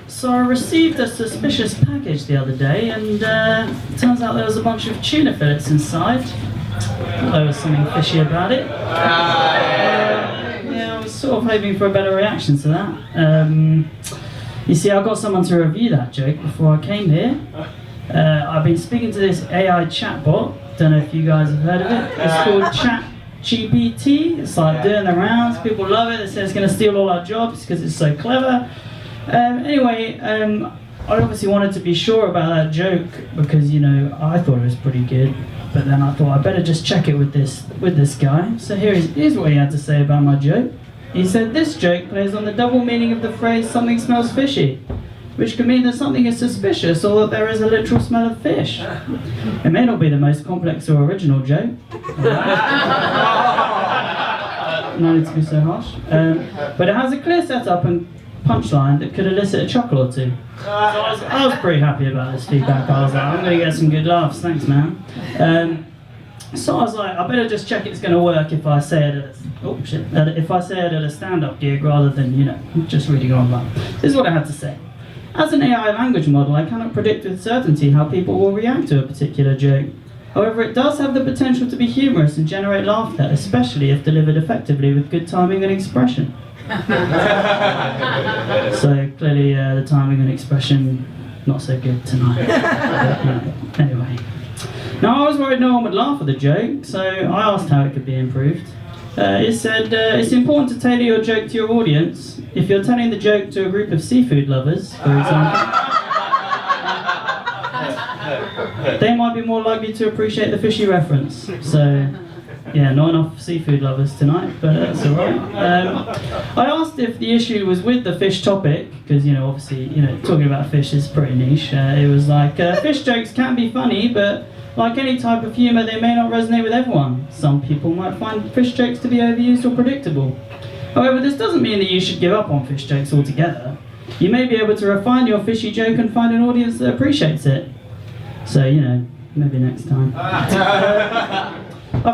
So I received a suspicious package the other day, and it turns out there was a bunch of tuna fillets inside. There was something fishy about it. Yeah, I was sort of hoping for a better reaction to that. You see, I got someone to review that joke before I came here. I've been speaking to this AI chatbot. Don't know if you guys have heard of it. It's called ChatGPT. It's like doing the rounds. People love it. They say it's going to steal all our jobs because it's so clever. Anyway, I obviously wanted to be sure about that joke because, you know, I thought it was pretty good. But then I thought I'd better just check it with this guy. So here's what he had to say about my joke. He said, this joke plays on the double meaning of the phrase something smells fishy, which can mean that something is suspicious or that there is a literal smell of fish. It may not be the most complex or original joke. No need to be so harsh. But it has a clear setup and punchline that could elicit a chuckle or two. So I was pretty happy about this feedback. I was like, I'm going to get some good laughs, thanks man. So I was like, I better just check it's going to work if I say it at a stand-up gig rather than, you know, just reading online. This is what I had to say. As an AI language model, I cannot predict with certainty how people will react to a particular joke. However, it does have the potential to be humorous and generate laughter, especially if delivered effectively with good timing and expression. So clearly the timing and expression not so good tonight. Anyway. Now I was worried no one would laugh at the joke, so I asked how it could be improved. It said, it's important to tailor your joke to your audience. If you're telling the joke to a group of seafood lovers, for example, they might be more likely to appreciate the fishy reference. So, yeah, not enough seafood lovers tonight, but that's alright. I asked if the issue was with the fish topic, because, you know, obviously, you know, talking about fish is pretty niche. It was like, fish jokes can be funny, but like any type of humour, they may not resonate with everyone. Some people might find fish jokes to be overused or predictable. However, this doesn't mean that you should give up on fish jokes altogether. You may be able to refine your fishy joke and find an audience that appreciates it. So, you know, maybe next time. I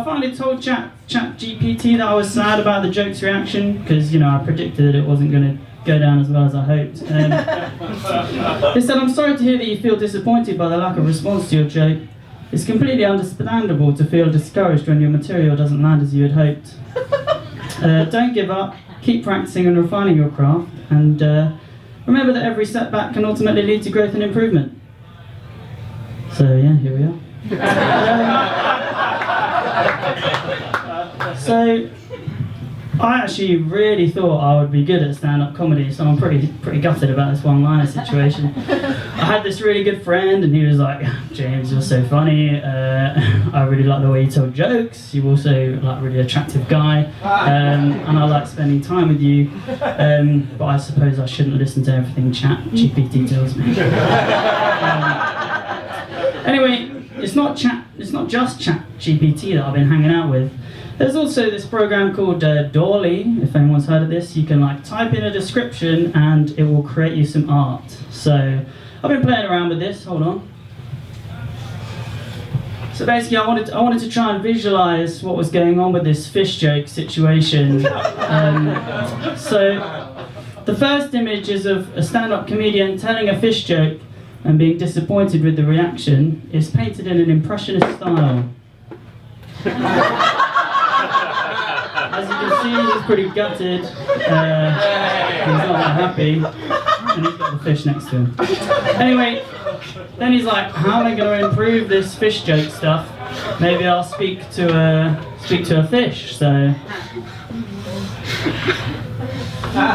finally told ChatGPT that I was sad about the joke's reaction, because, you know, I predicted that it wasn't going to go down as well as I hoped. It said, I'm sorry to hear that you feel disappointed by the lack of response to your joke. It's completely understandable to feel discouraged when your material doesn't land as you had hoped. Don't give up, keep practicing and refining your craft, and remember that every setback can ultimately lead to growth and improvement. So yeah, here we are. So I actually really thought I would be good at stand-up comedy, so I'm pretty gutted about this one-liner situation. I had this really good friend, and he was like, James, you're so funny, I really like the way you tell jokes, you're also like a really attractive guy, and I like spending time with you, but I suppose I shouldn't listen to everything ChatGPT tells me. Anyway, it's not just ChatGPT that I've been hanging out with. There's also this program called DALL-E. If anyone's heard of this, you can like type in a description and it will create you some art. So I've been playing around with this. Hold on. So basically, I wanted to try and visualize what was going on with this fish joke situation. So the first image is of a stand-up comedian telling a fish joke and being disappointed with the reaction. It's painted in an impressionist style. As you can see, he's pretty gutted. He's not that happy, and he's got the fish next to him. Anyway, then he's like, "How am I going to improve this fish joke stuff? Maybe I'll speak to a fish." So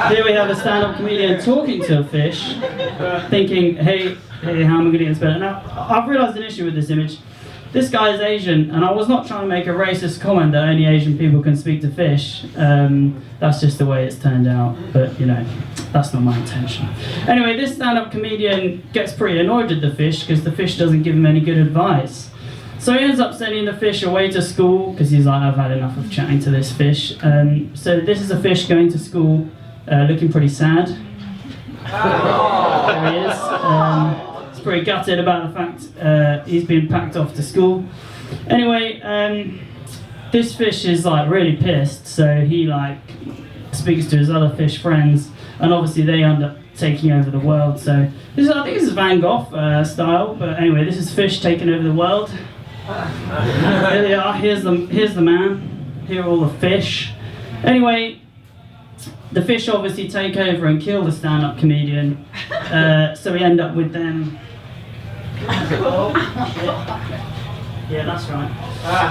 here we have a stand-up comedian talking to a fish, thinking, "Hey, how am I going to get this better?" Now, I've realised an issue with this image. This guy is Asian, and I was not trying to make a racist comment that only Asian people can speak to fish. That's just the way it's turned out, but you know, that's not my intention. Anyway, this stand-up comedian gets pretty annoyed with the fish because the fish doesn't give him any good advice. So he ends up sending the fish away to school because he's like, I've had enough of chatting to this fish. So this is a fish going to school, looking pretty sad. There he is. Pretty gutted about the fact he's been packed off to school. Anyway, this fish is like really pissed, so he like speaks to his other fish friends and obviously they end up taking over the world. So I think this is Van Gogh style, but anyway, this is fish taking over the world. Here they are. Here's the man. Here are all the fish. Anyway, the fish obviously take over and kill the stand-up comedian. So we end up with them. Yeah, that's right.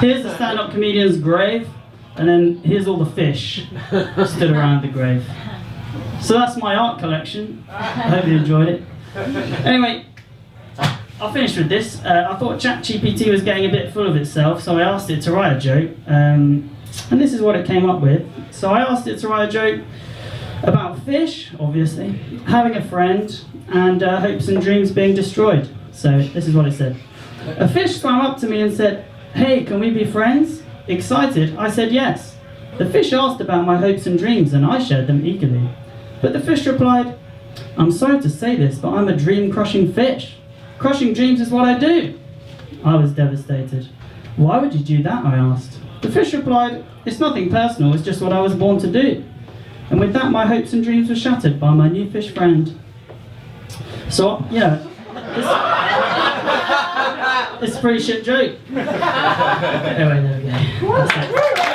Here's the stand-up comedian's grave, and then here's all the fish stood around the grave. So that's my art collection. I hope you enjoyed it. Anyway, I'll finish with this. I thought ChatGPT was getting a bit full of itself, so I asked it to write a joke, and this is what it came up with. So I asked it to write a joke about fish, obviously, having a friend, and hopes and dreams being destroyed. So this is what it said. A fish swam up to me and said, "Hey, can we be friends?" Excited, I said yes. The fish asked about my hopes and dreams, and I shared them eagerly. But the fish replied, "I'm sorry to say this, but I'm a dream-crushing fish. Crushing dreams is what I do." I was devastated. "Why would you do that?" I asked. The fish replied, "It's nothing personal, it's just what I was born to do." And with that, my hopes and dreams were shattered by my new fish friend. So, yeah, it's a pretty shit joke. Anyway, there we go. That's it.